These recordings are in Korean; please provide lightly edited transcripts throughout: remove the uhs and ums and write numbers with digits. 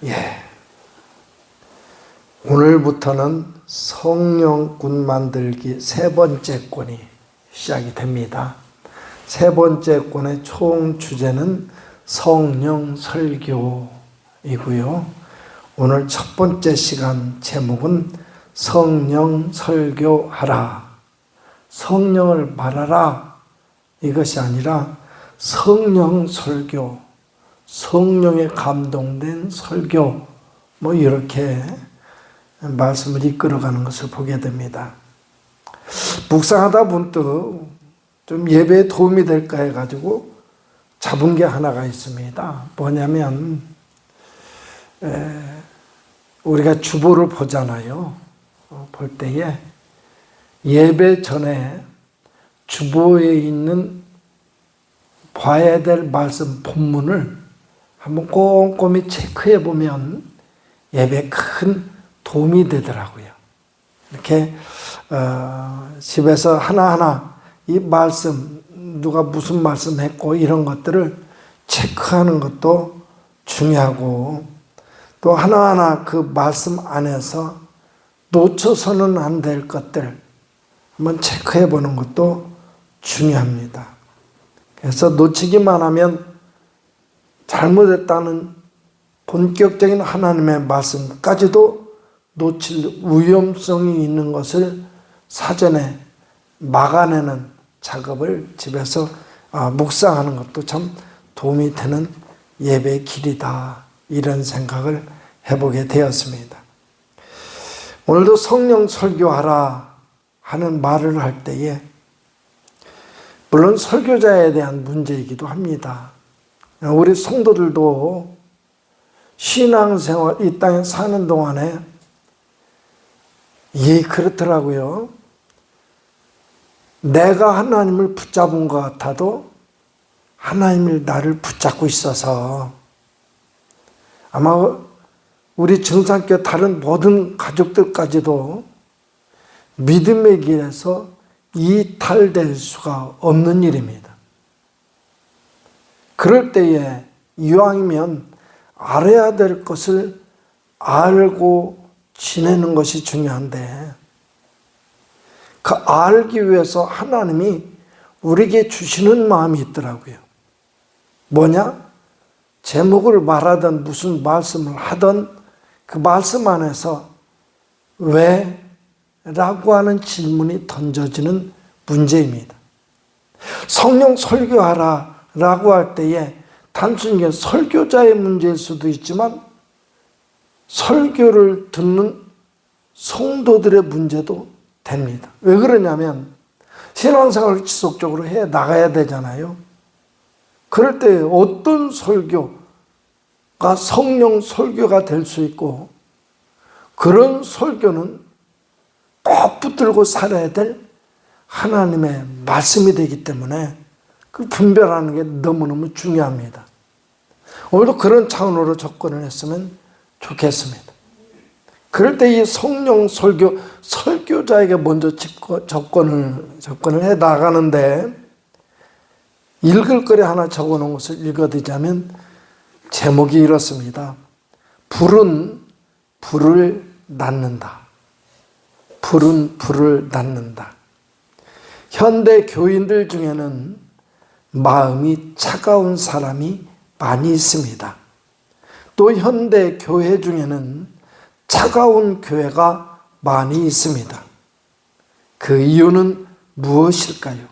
예. 오늘부터는 성령꾼 만들기 세 번째 권이 시작이 됩니다. 세 번째 권의 총 주제는 성령 설교이고요. 오늘 첫 번째 시간 제목은 성령 설교하라. 성령을 말하라. 이것이 아니라 성령 설교, 성령에 감동된 설교, 이렇게 말씀을 이끌어가는 것을 보게 됩니다. 묵상하다 문득 좀 예배에 도움이 될까 해가지고 잡은 게 하나가 있습니다. 뭐냐면 우리가 주보를 보잖아요. 볼 때에 예배 전에 주보에 있는 봐야 될 말씀 본문을 한번 꼼꼼히 체크해 보면 예배에 큰 도움이 되더라고요. 이렇게 집에서 하나하나 이 말씀, 누가 무슨 말씀 했고 이런 것들을 체크하는 것도 중요하고, 또 하나하나 그 말씀 안에서 놓쳐서는 안 될 것들 한번 체크해 보는 것도 중요합니다. 그래서 놓치기만 하면 잘못했다는 본격적인 하나님의 말씀까지도 놓칠 위험성이 있는 것을 사전에 막아내는 작업을 집에서 묵상하는 것도 참 도움이 되는 예배의 길이다, 이런 생각을 해보게 되었습니다. 오늘도 성령 설교하라 하는 말을 할 때에 물론 설교자에 대한 문제이기도 합니다. 우리 성도들도 신앙생활 이 땅에 사는 동안에 그렇더라고요. 내가 하나님을 붙잡은 것 같아도 하나님이 나를 붙잡고 있어서, 아마 우리 증산교 다른 모든 가족들까지도 믿음의 길에서 이탈될 수가 없는 일입니다. 그럴 때에 이왕이면 알아야 될 것을 알고 지내는 것이 중요한데, 그 알기 위해서 하나님이 우리에게 주시는 마음이 있더라고요. 뭐냐? 제목을 말하든 무슨 말씀을 하든 그 말씀 안에서 왜? 라고 하는 질문이 던져지는 문제입니다. 성령 설교하라 라고 할 때에 단순히 설교자의 문제일 수도 있지만 설교를 듣는 성도들의 문제도 됩니다. 왜 그러냐면 신앙생활을 지속적으로 해 나가야 되잖아요. 그럴 때 어떤 설교가 성령 설교가 될 수 있고, 그런 설교는 꼭 붙들고 살아야 될 하나님의 말씀이 되기 때문에 그 분별하는 게 너무너무 중요합니다. 오늘도 그런 차원으로 접근을 했으면 좋겠습니다. 그럴 때 이 성령 설교자에게 먼저 접근을 해 나가는데, 읽을 거리 하나 적어 놓은 것을 읽어드리자면 제목이 이렇습니다. 불은 불을 낳는다. 불은 불을 낳는다. 현대 교인들 중에는 마음이 차가운 사람이 많이 있습니다. 또 현대 교회 중에는 차가운 교회가 많이 있습니다. 그 이유는 무엇일까요?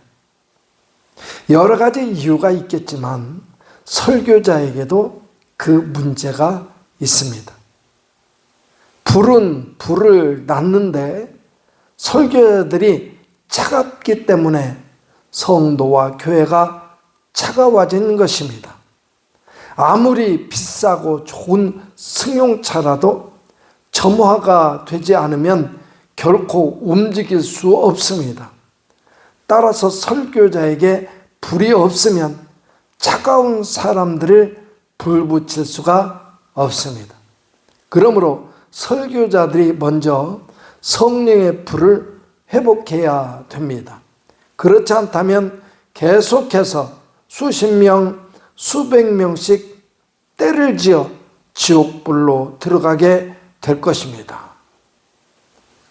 여러 가지 이유가 있겠지만 설교자에게도 그 문제가 있습니다. 불은 불을 낳는데 설교자들이 차갑기 때문에 성도와 교회가 차가워지는 것입니다. 아무리 비싸고 좋은 승용차라도 점화가 되지 않으면 결코 움직일 수 없습니다. 따라서 설교자에게 불이 없으면 차가운 사람들을 불 붙일 수가 없습니다. 그러므로 설교자들이 먼저 성령의 불을 회복해야 됩니다. 그렇지 않다면 계속해서 수십 명, 수백 명씩 때를 지어 지옥불로 들어가게 될 것입니다.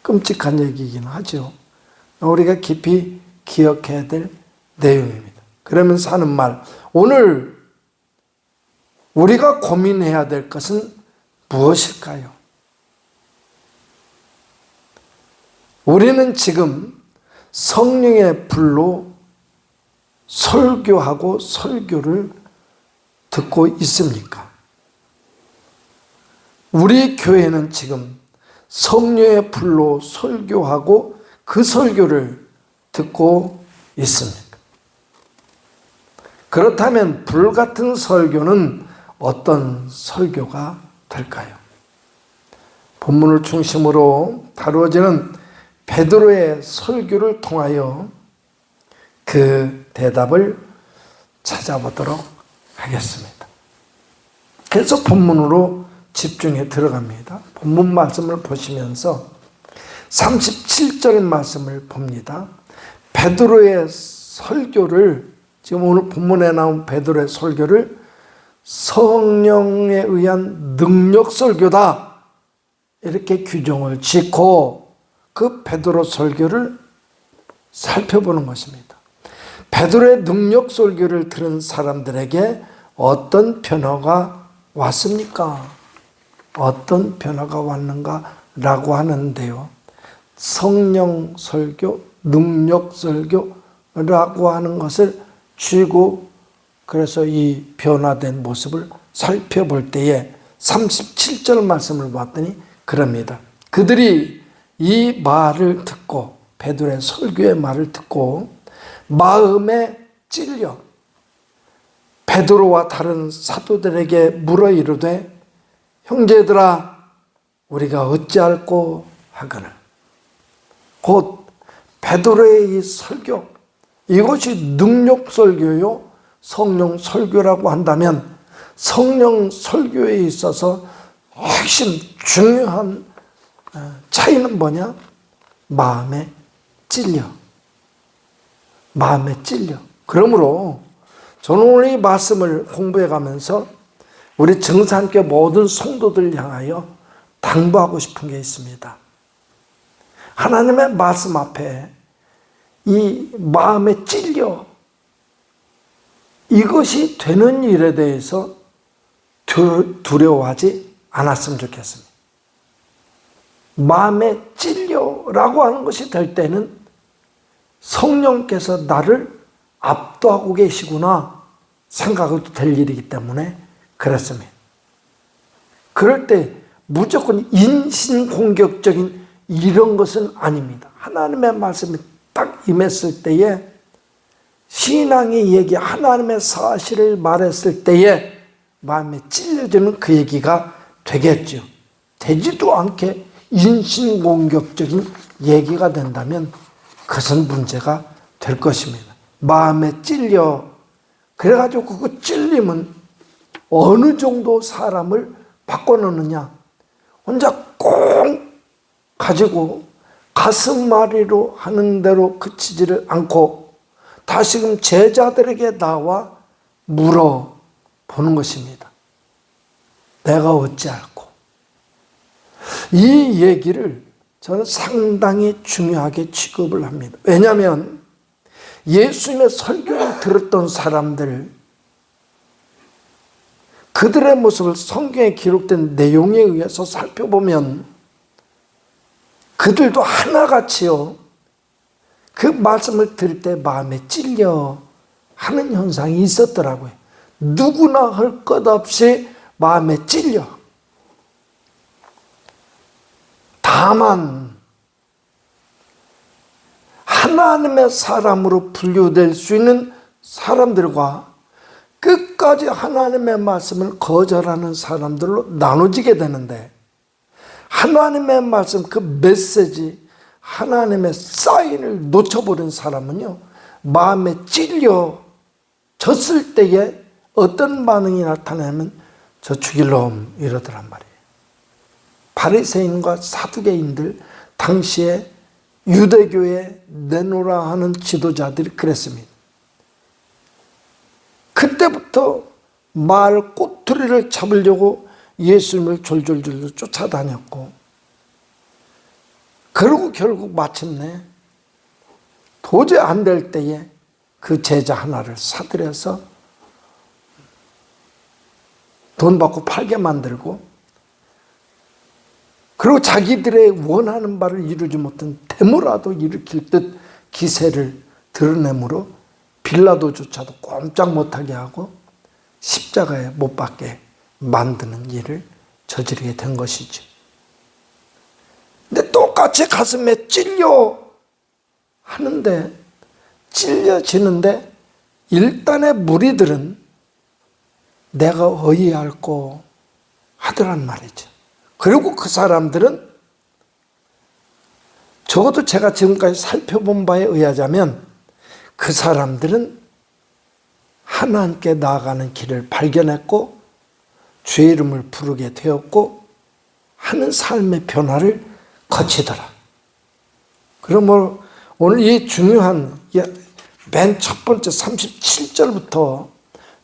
끔찍한 얘기이긴 하죠. 우리가 깊이 기억해야 될 내용입니다. 그러면서 하는 말, 오늘 우리가 고민해야 될 것은 무엇일까요? 우리는 지금 성령의 불로 설교하고 설교를 듣고 있습니까? 우리 교회는 지금 성령의 불로 설교하고 그 설교를 듣고 있습니까? 그렇다면 불같은 설교는 어떤 설교가 될까요? 본문을 중심으로 다루어지는 베드로의 설교를 통하여 그 대답을 찾아보도록 하겠습니다. 그래서 본문으로 집중해 들어갑니다. 본문 말씀을 보시면서 37절 말씀을 봅니다. 베드로의 설교를, 지금 오늘 본문에 나온 베드로의 설교를 성령에 의한 능력 설교다, 이렇게 규정을 짓고 그 베드로 설교를 살펴보는 것입니다. 베드로의 능력 설교를 들은 사람들에게 어떤 변화가 왔습니까? 어떤 변화가 왔는가라고 하는데요. 성령 설교, 능력 설교라고 하는 것을 쥐고 그래서 이 변화된 모습을 살펴볼 때에 37절 말씀을 봤더니 그럽니다. 그들이 이 말을 듣고, 베드로의 설교의 말을 듣고 마음에 찔려 베드로와 다른 사도들에게 물어 이르되 형제들아 우리가 어찌할꼬 하거늘. 곧 베드로의 이 설교, 이것이 능력 설교요 성령 설교라고 한다면 성령 설교에 있어서 핵심 중요한 차이는 뭐냐? 마음에 찔려. 마음에 찔려. 그러므로 저는 오늘 이 말씀을 공부해 가면서 우리 정사함께 모든 성도들 향하여 당부하고 싶은 게 있습니다. 하나님의 말씀 앞에 이 마음에 찔려, 이것이 되는 일에 대해서 두려워하지 않았으면 좋겠습니다. 마음에 찔려라고 하는 것이 될 때는 성령께서 나를 압도하고 계시구나 생각해도 될 일이기 때문에 그렇습니다. 그럴 때 무조건 인신공격적인 이런 것은 아닙니다. 하나님의 말씀이 딱 임했을 때에 신앙의 얘기, 하나님의 사실을 말했을 때에 마음에 찔려지는 그 얘기가 되겠죠. 되지도 않게 인신공격적인 얘기가 된다면 그것은 문제가 될 것입니다. 마음에 찔려, 그래가지고 그 찔림은 어느 정도 사람을 바꿔놓느냐, 혼자 꽁 가지고 가슴앓이로 하는 대로 그치지를 않고 다시금 제자들에게 나와 물어보는 것입니다. 내가 어찌할꼬? 이 얘기를 저는 상당히 중요하게 취급을 합니다. 왜냐하면 예수님의 설교를 들었던 사람들, 그들의 모습을 성경에 기록된 내용에 의해서 살펴보면 그들도 하나같이요, 그 말씀을 들을 때 마음에 찔려 하는 현상이 있었더라고요. 누구나 할 것 없이 마음에 찔려. 다만 하나님의 사람으로 분류될 수 있는 사람들과 끝까지 하나님의 말씀을 거절하는 사람들로 나눠지게 되는데, 하나님의 말씀, 그 메시지, 하나님의 사인을 놓쳐버린 사람은요, 마음에 찔려졌을 때에 어떤 반응이 나타나면 저 죽일 놈 이러더란 말이에요. 바리새인과 사두개인들, 당시에 유대교에 내놓으라 하는 지도자들이 그랬습니다. 그때부터 말 꼬투리를 잡으려고 예수님을 졸졸졸 쫓아다녔고, 그리고 결국 마침내 도저히 안 될 때에 그 제자 하나를 사들여서 돈 받고 팔게 만들고, 그리고 자기들의 원하는 바를 이루지 못한 데모라도 일으킬 듯 기세를 드러내므로 빌라도조차도 꼼짝 못하게 하고 십자가에 못 박게 만드는 일을 저지르게 된 것이죠. 근데 똑같이 가슴에 찔려 하는데, 찔려지는데 일단의 무리들은 내가 어이할꼬 하더란 말이죠. 그리고 그 사람들은 적어도 제가 지금까지 살펴본 바에 의하자면 그 사람들은 하나님께 나아가는 길을 발견했고 주의 이름을 부르게 되었고 하는 삶의 변화를 거치더라. 그러므로 오늘 이 중요한 맨 첫 번째 37절부터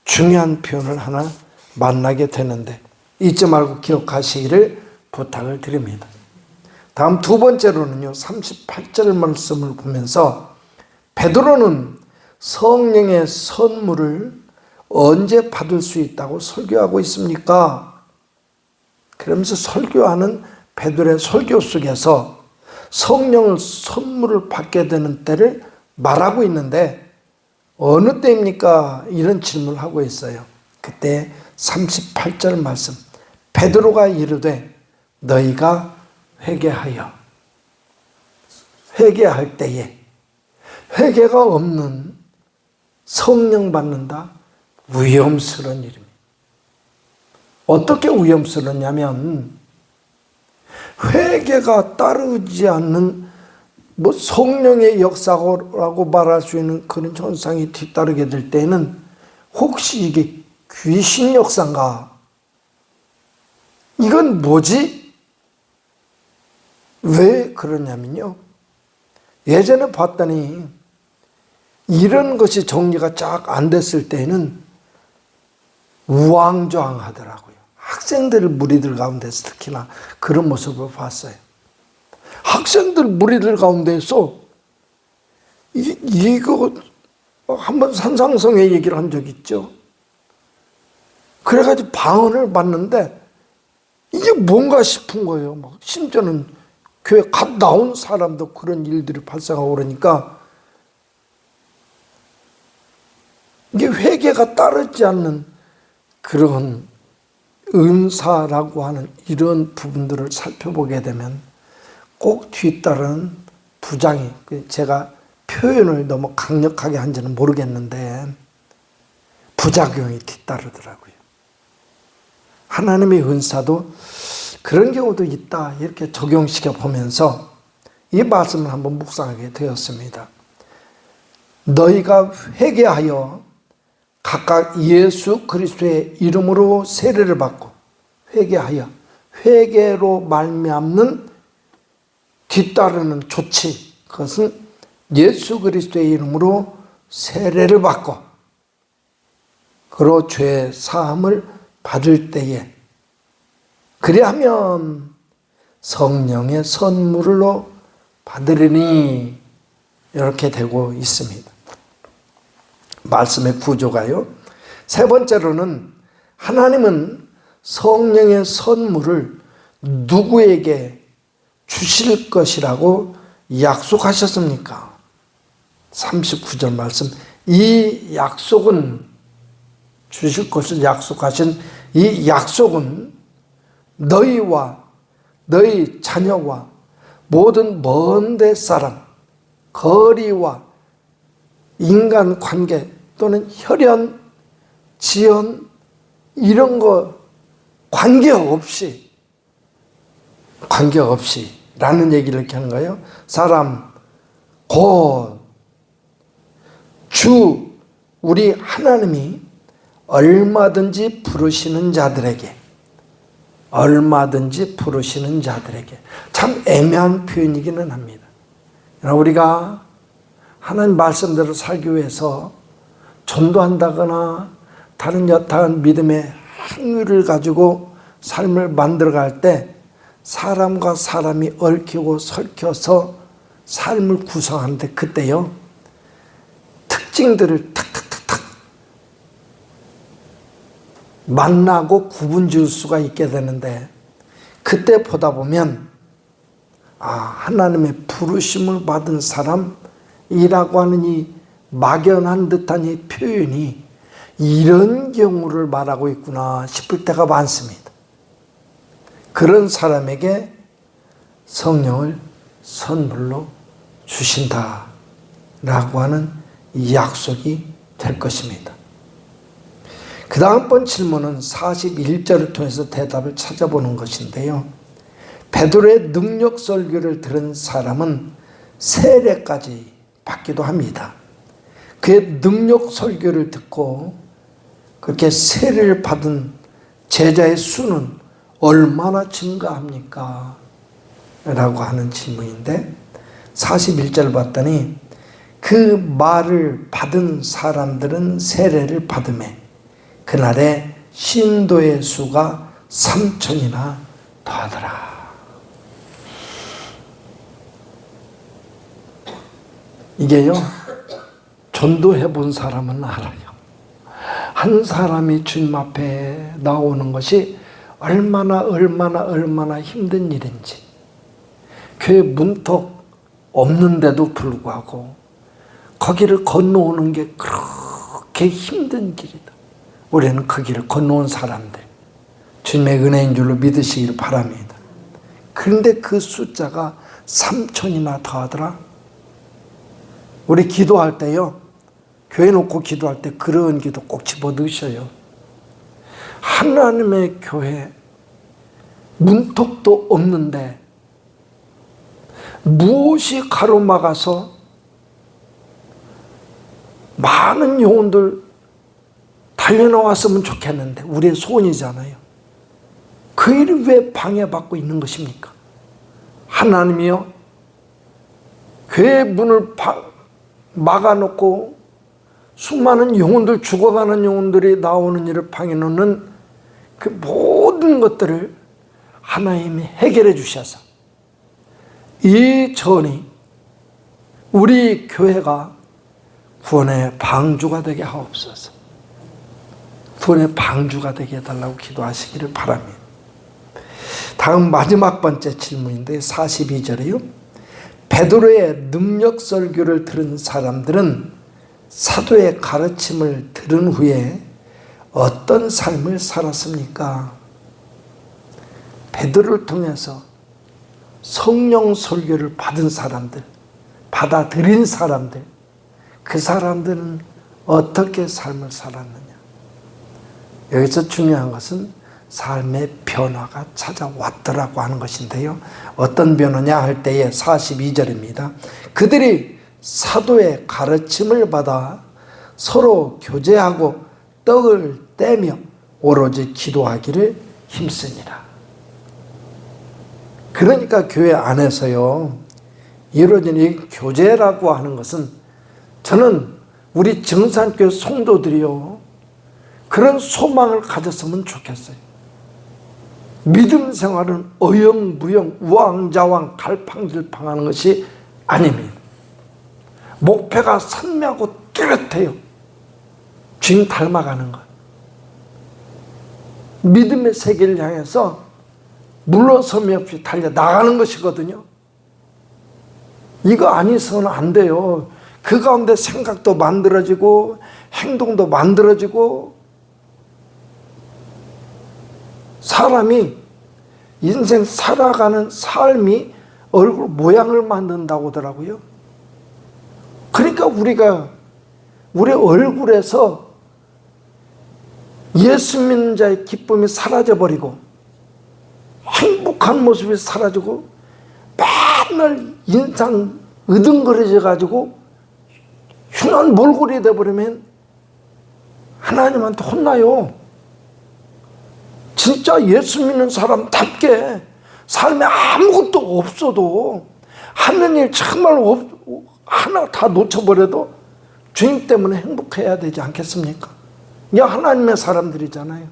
중요한 표현을 하나 만나게 되는데 잊지 말고 기억하시기를 부탁을 드립니다. 다음 두 번째로는요, 38절 말씀을 보면서 베드로는 성령의 선물을 언제 받을 수 있다고 설교하고 있습니까? 그러면서 설교하는 베드로의 설교 속에서 성령을 선물을 받게 되는 때를 말하고 있는데 어느 때입니까? 이런 질문을 하고 있어요. 그때 38절 말씀, 베드로가 이르되 너희가 회개할 때에, 회개가 없는 성령 받는다? 위험스러운 일입니다. 어떻게 위험스럽냐면 회개가 따르지 않는 성령의 역사라고 말할 수 있는 그런 현상이 뒤따르게 될 때에는 혹시 이게 귀신 역사인가? 이건 뭐지? 왜 그러냐면요, 예전에 봤더니 이런 것이 정리가 쫙 안 됐을 때에는 우왕좌왕하더라고요. 학생들 무리들 가운데서 특히나 그런 모습을 봤어요. 학생들 무리들 가운데서 이거 한번 산상성의 얘기를 한 적 있죠. 그래가지고 방언을 받는데 이게 뭔가 싶은 거예요. 막 심지어는 교회 갓 나온 사람도 그런 일들이 발생하고 그러니까 이게 회개가 따르지 않는 그런 은사라고 하는 이런 부분들을 살펴보게 되면 꼭 뒤따르는 부작용, 제가 표현을 너무 강력하게 한지는 모르겠는데 부작용이 뒤따르더라고요. 하나님의 은사도 그런 경우도 있다, 이렇게 적용시켜 보면서 이 말씀을 한번 묵상하게 되었습니다. 너희가 회개하여 각각 예수 그리스도의 이름으로 세례를 받고, 회개하여, 회개로 말미암는 뒤따르는 조치, 그것은 예수 그리스도의 이름으로 세례를 받고 그로 죄 사함을 받을 때에 그리하면 성령의 선물로 받으리니, 이렇게 되고 있습니다. 말씀의 구조가요. 세 번째로는 하나님은 성령의 선물을 누구에게 주실 것이라고 약속하셨습니까? 39절 말씀, 이 약속은, 주실 것을 약속하신 이 약속은 너희와 너희 자녀와 모든 먼 데 사람, 거리와 인간 관계 또는 혈연, 지연 이런 거 관계없이 라는 얘기를 이렇게 하는 거예요. 사람, 곧 주 우리 하나님이 얼마든지 부르시는 자들에게, 참 애매한 표현이기는 합니다. 우리가 하나님 말씀대로 살기 위해서 전도한다거나 다른 여타한 믿음의 행위를 가지고 삶을 만들어갈 때 사람과 사람이 얽히고 설켜서 삶을 구성하는데 그때요 특징들을 탁탁탁탁 만나고 구분 지을 수가 있게 되는데 그때 보다 보면 하나님의 부르심을 받은 사람이라고 하는 이 막연한 듯한 이 표현이 이런 경우를 말하고 있구나 싶을 때가 많습니다. 그런 사람에게 성령을 선물로 주신다라고 하는 이 약속이 될 것입니다. 그 다음번 질문은 41절을 통해서 대답을 찾아보는 것인데요. 베드로의 능력 설교를 들은 사람은 세례까지 받기도 합니다. 그의 능력 설교를 듣고 그렇게 세례를 받은 제자의 수는 얼마나 증가합니까? 라고 하는 질문인데 41절 봤더니 그 말을 받은 사람들은 세례를 받음에 그날에 신도의 수가 3,000이나 더하더라. 이게요 전도해 본 사람은 알아요. 한 사람이 주님 앞에 나오는 것이 얼마나 힘든 일인지. 교회 문턱 없는데도 불구하고 거기를 건너오는 게 그렇게 힘든 길이다. 우리는 그 길을 건너온 사람들 주님의 은혜인 줄로 믿으시기를 바랍니다. 그런데 그 숫자가 3,000이나 더하더라. 우리 기도할 때요 교회 놓고 기도할 때 그런 기도 꼭 집어 넣으셔요. 하나님의 교회 문턱도 없는데 무엇이 가로막아서 많은 영혼들 달려나왔으면 좋겠는데 우리의 소원이잖아요. 그 일이 왜 방해받고 있는 것입니까? 하나님이요 교회 문을 막아놓고 수많은 영혼들 죽어가는 영혼들이 나오는 일을 방해놓는 그 모든 것들을 하나님이 해결해 주셔서 이 전이 우리 교회가 구원의 방주가 되게 하옵소서. 구원의 방주가 되게 해달라고 기도하시기를 바랍니다. 다음 마지막 번째 질문인데 42절에요. 베드로의 능력 설교를 들은 사람들은 사도의 가르침을 들은 후에 어떤 삶을 살았습니까? 베드로를 통해서 성령 설교를 받은 사람들, 받아들인 사람들, 그 사람들은 어떻게 삶을 살았느냐? 여기서 중요한 것은 삶의 변화가 찾아왔더라고 하는 것인데요. 어떤 변화냐 할 때에 42절입니다. 그들이 사도의 가르침을 받아 서로 교제하고 떡을 떼며 오로지 기도하기를 힘쓰니라. 그러니까 교회 안에서요 이루어진 이 교제라고 하는 것은 저는 우리 정산교회 성도들이요 그런 소망을 가졌으면 좋겠어요. 믿음 생활은 어영부영 우왕좌왕 갈팡질팡하는 것이 아닙니다. 목표가 선명하고 뚜렷해요. 주님 닮아가는 것. 믿음의 세계를 향해서 물러섬이 없이 달려나가는 것이거든요. 이거 아니서는 안 돼요. 그 가운데 생각도 만들어지고 행동도 만들어지고 사람이 인생 살아가는 삶이 얼굴 모양을 만든다고 하더라고요. 그러니까 우리가 우리 얼굴에서 예수 믿는 자의 기쁨이 사라져버리고 행복한 모습이 사라지고 맨날 인상 으둥거려져 가지고 흉한 몰골이 돼버리면 하나님한테 혼나요. 진짜 예수 믿는 사람답게 삶에 아무것도 없어도 하는 일 정말 하나 다 놓쳐버려도 주님 때문에 행복해야 되지 않겠습니까? 이게 하나님의 사람들이잖아요.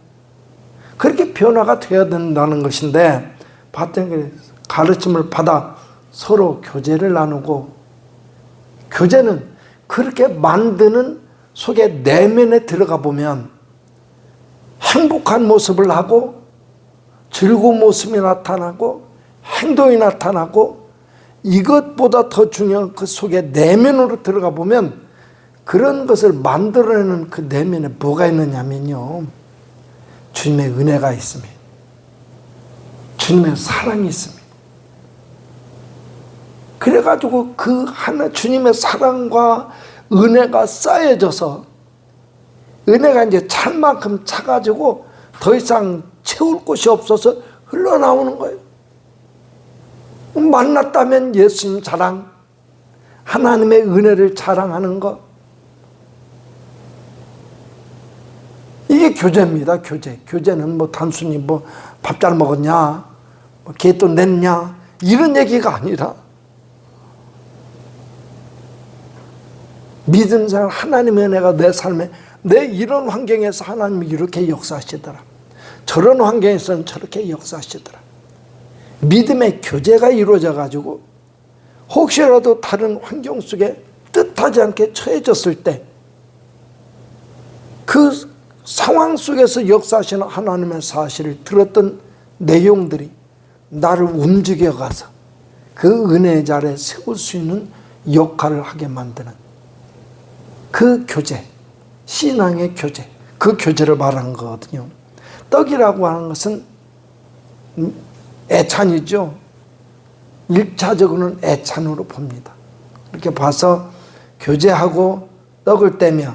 그렇게 변화가 되어야 된다는 것인데, 봤더니 가르침을 받아 서로 교제를 나누고, 교제는 그렇게 만드는 속에 내면에 들어가 보면 행복한 모습을 하고 즐거운 모습이 나타나고 행동이 나타나고, 이것보다 더 중요한 그 속에 내면으로 들어가 보면 그런 것을 만들어내는 그 내면에 뭐가 있느냐면요, 주님의 은혜가 있습니다. 주님의 사랑이 있습니다. 그래가지고 그 하나 주님의 사랑과 은혜가 쌓여져서, 은혜가 이제 찰 만큼 차가지고 더 이상 채울 곳이 없어서 흘러나오는 거예요. 만났다면 예수님 자랑, 하나님의 은혜를 자랑하는 것, 이게 교제입니다. 교제는 뭐 단순히 뭐 밥 잘 먹었냐, 뭐 개돈 냈냐, 이런 얘기가 아니라 믿음 생활, 하나님의 은혜가 내 삶에, 내 이런 환경에서 하나님이 이렇게 역사하시더라, 저런 환경에서는 저렇게 역사하시더라. 믿음의 교제가 이루어져 가지고 혹시라도 다른 환경 속에 뜻하지 않게 처해졌을 때 그 상황 속에서 역사하시는 하나님의 사실을 들었던 내용들이 나를 움직여가서 그 은혜의 자리에 세울 수 있는 역할을 하게 만드는 그 교제, 신앙의 교제, 그 교제를 말하는 거거든요. 떡이라고 하는 것은 애찬이죠. 1차적으로는 애찬으로 봅니다. 이렇게 봐서 교제하고 떡을 떼며,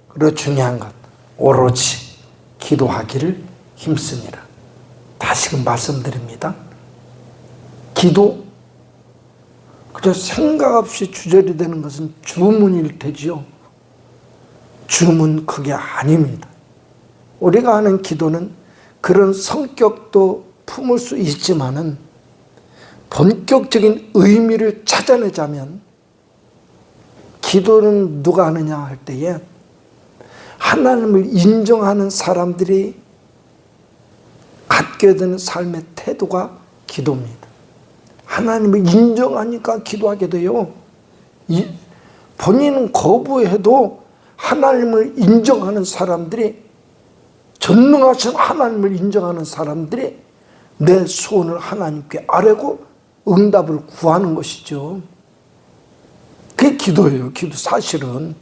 그리고 중요한 것, 오로지 기도하기를 힘쓰니라. 다시금 말씀드립니다. 기도, 그저 생각 없이 주저리 되는 것은 주문일 테지요. 주문 그게 아닙니다. 우리가 하는 기도는 그런 성격도 품을 수 있지만은 본격적인 의미를 찾아내자면, 기도는 누가 하느냐 할 때에 하나님을 인정하는 사람들이 갖게 되는 삶의 태도가 기도입니다. 하나님을 인정하니까 기도하게 돼요. 본인은 거부해도 하나님을 인정하는 사람들이, 전능하신 하나님을 인정하는 사람들이 내 소원을 하나님께 아뢰고 응답을 구하는 것이죠. 그게 기도예요. 기도 사실은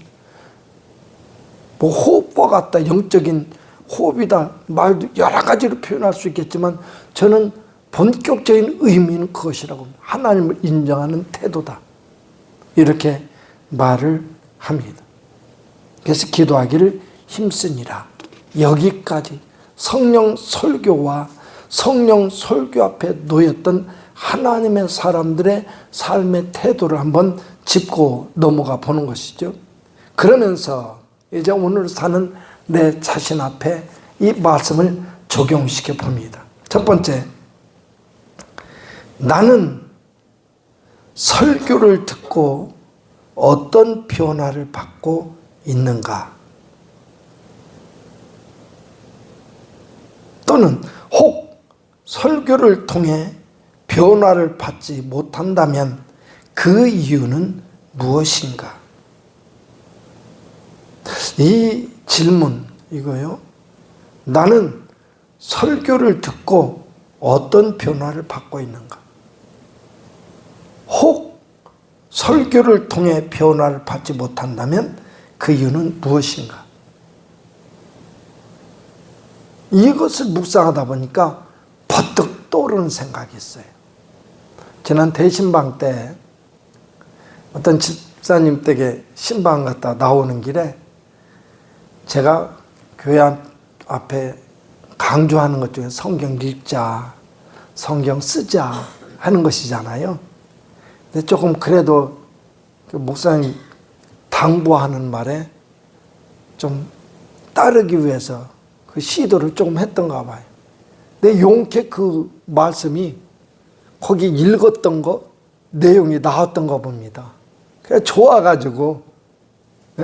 뭐 호흡과 같다, 영적인 호흡이다, 말도 여러 가지로 표현할 수 있겠지만 저는 본격적인 의미는 그것이라고 합니다. 하나님을 인정하는 태도다, 이렇게 말을 합니다. 그래서 기도하기를 힘쓰니라. 여기까지 성령 설교와 성령 설교 앞에 놓였던 하나님의 사람들의 삶의 태도를 한번 짚고 넘어가 보는 것이죠. 그러면서 이제 오늘 사는 내 자신 앞에 이 말씀을 적용시켜 봅니다. 첫 번째, 나는 설교를 듣고 어떤 변화를 받고 있는가? 또는 혹 설교를 통해 변화를 받지 못한다면 그 이유는 무엇인가? 이 질문, 이거요. 나는 설교를 듣고 어떤 변화를 받고 있는가? 혹 설교를 통해 변화를 받지 못한다면 그 이유는 무엇인가? 이것을 묵상하다 보니까 버뜩 떠오르는 생각이 있어요. 지난 대신방 때 어떤 집사님 댁에 신방 갔다 나오는 길에 제가 교회 앞에 강조하는 것 중에 성경 읽자, 성경 쓰자 하는 것이잖아요. 근데 조금 그래도 그 목사님 당부하는 말에 좀 따르기 위해서 그 시도를 조금 했던가 봐요. 근데 용케 그 말씀이 거기 읽었던 거, 내용이 나왔던 거 봅니다. 그래서 좋아가지고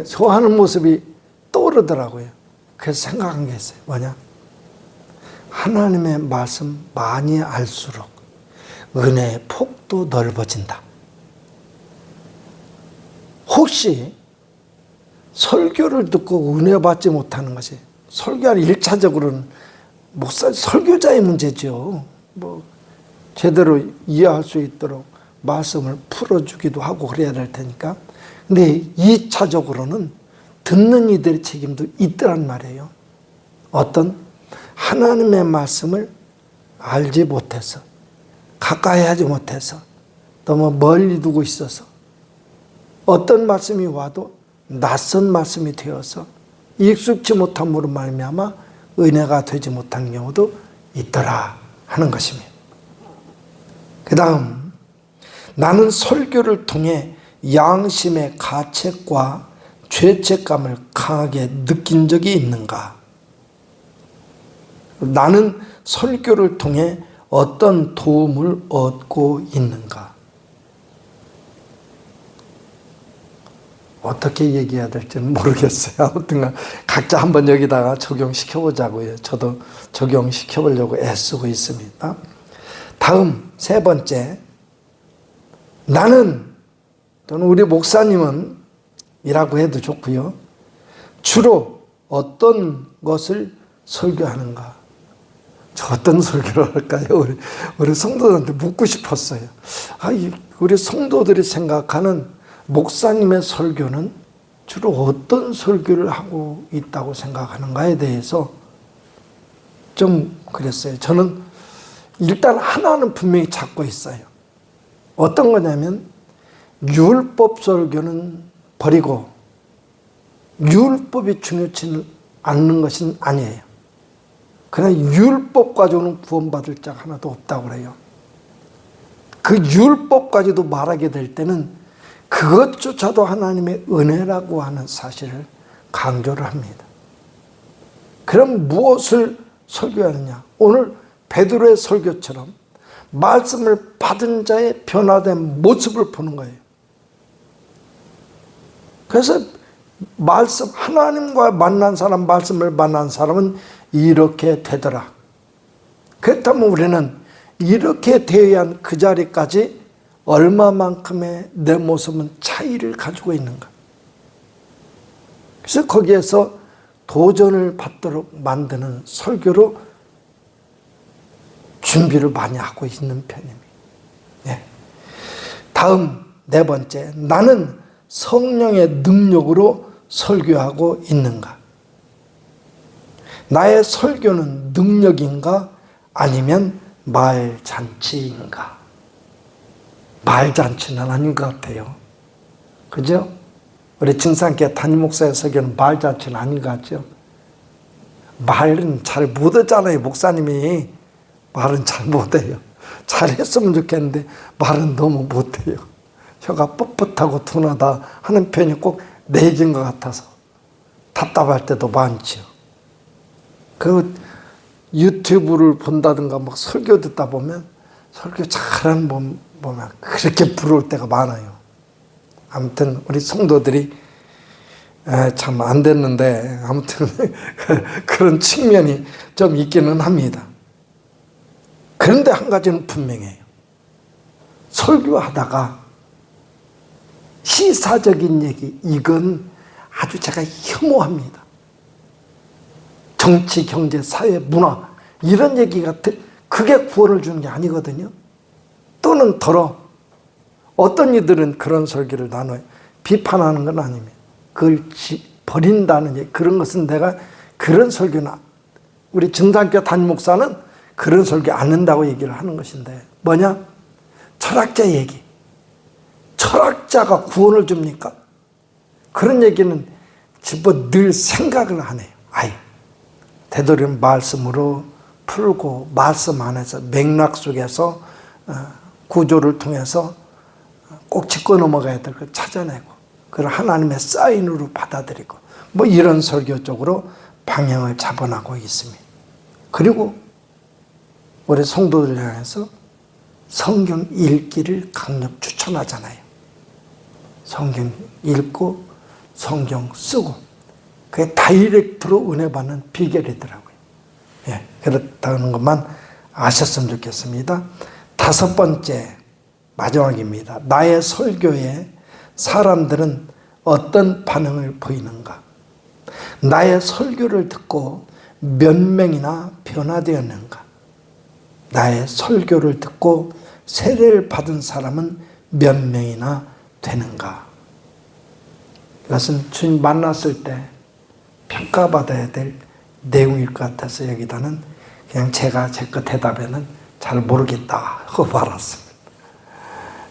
좋아하는 모습이 떠오르더라고요. 그래서 생각한 게 있어요. 뭐냐? 하나님의 말씀 많이 알수록 은혜의 폭도 넓어진다. 혹시 설교를 듣고 은혜 받지 못하는 것이, 설교는 1차적으로는 목사, 설교자의 문제죠. 뭐 제대로 이해할 수 있도록 말씀을 풀어주기도 하고 그래야 될 테니까. 근데 2차적으로는 듣는 이들의 책임도 있더란 말이에요. 어떤 하나님의 말씀을 알지 못해서, 가까이 하지 못해서, 너무 멀리 두고 있어서 어떤 말씀이 와도 낯선 말씀이 되어서 익숙지 못함으로 말미암아 은혜가 되지 못하는 경우도 있더라 하는 것입니다. 그 다음, 나는 설교를 통해 양심의 가책과 죄책감을 강하게 느낀 적이 있는가? 나는 설교를 통해 어떤 도움을 얻고 있는가? 어떻게 얘기해야 될지는 모르겠어요. 아무튼 각자 한번 여기다가 적용시켜 보자고요. 저도 적용시켜 보려고 애쓰고 있습니다. 다음, 세 번째, 나는, 또는 우리 목사님은 이라고 해도 좋고요. 주로 어떤 것을 설교하는가? 저 어떤 설교를 할까요? 우리 성도들한테 묻고 싶었어요. 우리 성도들이 생각하는 목사님의 설교는 주로 어떤 설교를 하고 있다고 생각하는가에 대해서 좀 그랬어요. 저는 일단 하나는 분명히 찾고 있어요. 어떤 거냐면 율법 설교는 버리고 율법이 중요치 않는 것은 아니에요. 그러나 율법 가지고는 구원받을 자가 하나도 없다고 그래요. 그 율법까지도 말하게 될 때는 그것조차도 하나님의 은혜라고 하는 사실을 강조를 합니다. 그럼 무엇을 설교하느냐? 오늘 베드로의 설교처럼 말씀을 받은 자의 변화된 모습을 보는 거예요. 그래서 말씀, 하나님과 만난 사람, 말씀을 만난 사람은 이렇게 되더라. 그렇다면 우리는 이렇게 되어야 한 그 자리까지 얼마만큼의 내 모습은 차이를 가지고 있는가. 그래서 거기에서 도전을 받도록 만드는 설교로 준비를 많이 하고 있는 편입니다. 네. 다음, 네 번째, 나는 성령의 능력으로 설교하고 있는가? 나의 설교는 능력인가? 아니면 말잔치인가? 말잔치는 아닌 것 같아요. 그죠? 우리 증산교회 담임 목사의 설교는 말잔치는 아닌 것 같죠? 말은 잘 못하잖아요. 목사님이 말은 잘 못해요. 잘했으면 좋겠는데 말은 너무 못해요. 혀가 뻣뻣하고 둔하다 하는 편이 꼭 내긴 것 같아서 답답할 때도 많죠. 그 유튜브를 본다든가 막 설교 듣다 보면 설교 잘하는 분 보면 그렇게 부러울 때가 많아요. 아무튼 우리 성도들이 참 안 됐는데 아무튼 그런 측면이 좀 있기는 합니다. 그런데 한 가지는 분명해요. 설교하다가 시사적인 얘기, 이건 아주 제가 혐오합니다. 정치, 경제, 사회, 문화 이런 얘기가 그게 구원을 주는 게 아니거든요. 또는 더러 어떤 이들은 그런 설교를 나눠요. 비판하는 건 아닙니다. 그걸 버린다는 얘기, 그런 것은 내가 그런 설교는 우리 증산교회 담임 목사는 그런 설교 안 한다고 얘기를 하는 것인데 뭐냐? 철학자 얘기. 철학자가 구원을 줍니까? 그런 얘기는 집어 늘 생각을 안 해요. 되도록 말씀으로 풀고 말씀 안에서 맥락 속에서 구조를 통해서 꼭 짚고 넘어가야 될 걸 찾아내고 그걸 하나님의 사인으로 받아들이고 뭐 이런 설교 쪽으로 방향을 잡아나고 있습니다. 그리고 우리 성도들 향해서 성경 읽기를 강력 추천하잖아요. 성경 읽고 성경 쓰고 그게 다이렉트로 은혜 받는 비결이더라고요. 예. 그렇다는 것만 아셨으면 좋겠습니다. 5번째, 마지막입니다. 나의 설교에 사람들은 어떤 반응을 보이는가? 나의 설교를 듣고 몇 명이나 변화되었는가? 나의 설교를 듣고 세례를 받은 사람은 몇 명이나 되는가? 이것은 주님 만났을 때 평가받아야 될 내용일 것 같아서 여기다는 그냥 제가 제 것 대답에는 잘 모르겠다 하고 말았습니다.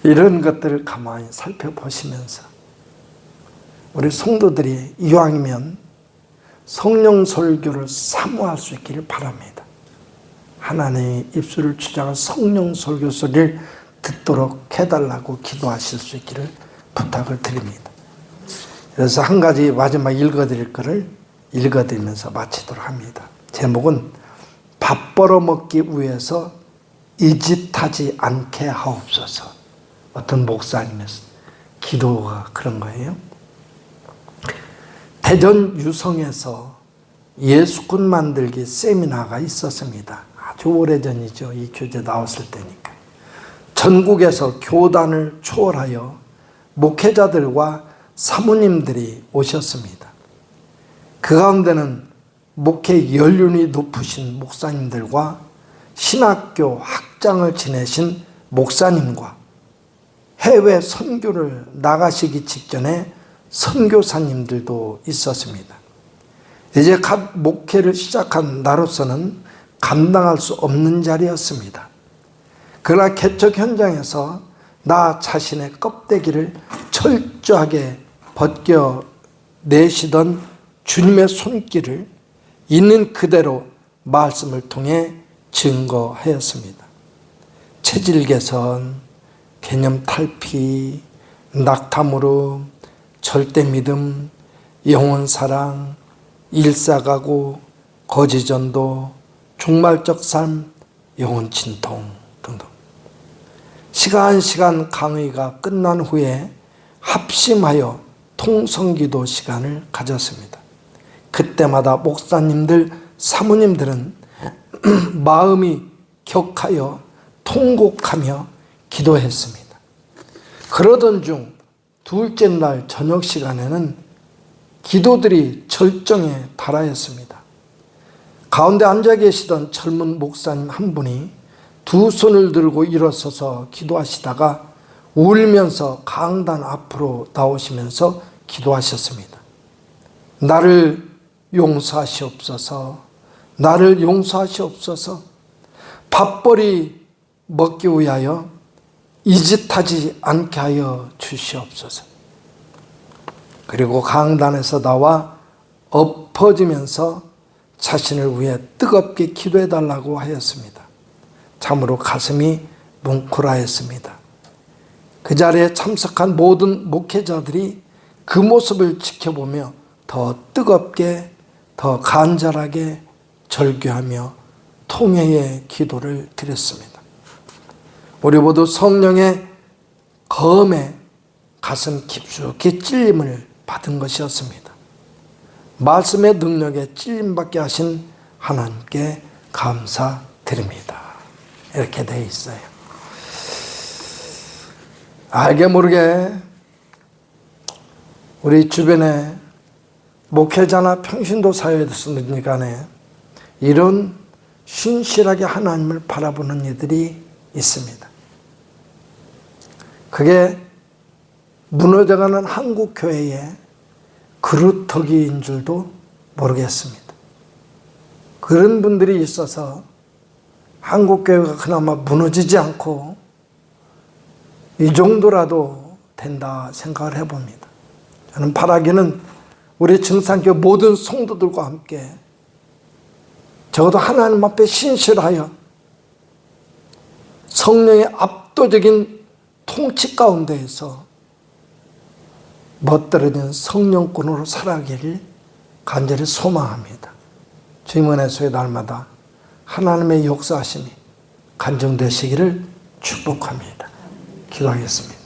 이런 것들을 가만히 살펴보시면서 우리 성도들이 이왕이면 성령 설교를 사모할 수 있기를 바랍니다. 하나님의 입술을 주장한 성령 설교 소리를 듣도록 해달라고 기도하실 수 있기를 부탁을 드립니다. 그래서 한 가지 마지막 읽어드릴 것을 읽어드리면서 마치도록 합니다. 제목은 밥 벌어먹기 위해서 이 짓 하지 않게 하옵소서. 어떤 목사님의 기도가 그런 거예요. 대전 유성에서 예수꾼 만들기 세미나가 있었습니다. 아주 오래전이죠. 이 교재 나왔을 때니까. 전국에서 교단을 초월하여 목회자들과 사모님들이 오셨습니다. 그 가운데는 목회 연륜이 높으신 목사님들과 신학교 학장을 지내신 목사님과 해외 선교를 나가시기 직전에 선교사님들도 있었습니다. 이제 갓 목회를 시작한 나로서는 감당할 수 없는 자리였습니다. 그러나 개척 현장에서 나 자신의 껍데기를 철저하게 벗겨내시던 주님의 손길을 있는 그대로 말씀을 통해 증거하였습니다. 체질 개선, 개념 탈피, 낙타무릎, 절대 믿음, 영혼 사랑, 일사가고, 거지전도, 종말적 삶, 영혼 진통 등등. 시간 강의가 끝난 후에 합심하여 통성기도 시간을 가졌습니다. 그때마다 목사님들, 사모님들은 마음이 격하여 통곡하며 기도했습니다. 그러던 중 둘째 날 저녁 시간에는 기도들이 절정에 달하였습니다. 가운데 앉아 계시던 젊은 목사님 한 분이 두 손을 들고 일어서서 기도하시다가 울면서 강단 앞으로 나오시면서 기도하셨습니다. 나를 용서하시옵소서, 나를 용서하시옵소서, 밥벌이 먹기 위하여 이 짓 하지 않게 하여 주시옵소서. 그리고 강단에서 나와 엎어지면서 자신을 위해 뜨겁게 기도해 달라고 하였습니다. 참으로 가슴이 뭉클하였습니다. 그 자리에 참석한 모든 목회자들이 그 모습을 지켜보며 더 뜨겁게, 더 간절하게 절규하며 통회의 기도를 드렸습니다. 우리 모두 성령의 검에 가슴 깊숙이 찔림을 받은 것이었습니다. 말씀의 능력에 찔림받게 하신 하나님께 감사드립니다. 이렇게 되어 있어요. 알게 모르게 우리 주변에 목회자나 평신도 사회에서든 간에 이런 신실하게 하나님을 바라보는 이들이 있습니다. 그게 무너져가는 한국 교회의 그루터기인 줄도 모르겠습니다. 그런 분들이 있어서 한국 교회가 그나마 무너지지 않고 이 정도라도 된다 생각을 해봅니다. 저는 바라기는 우리 증산교회 모든 성도들과 함께 적어도 하나님 앞에 신실하여 성령의 압도적인 통치 가운데에서 멋들어진 성령꾼으로 살아가기를 간절히 소망합니다. 주님 은혜소의 날마다 하나님의 역사하심이 간증되시기를 축복합니다. 기도하겠습니다.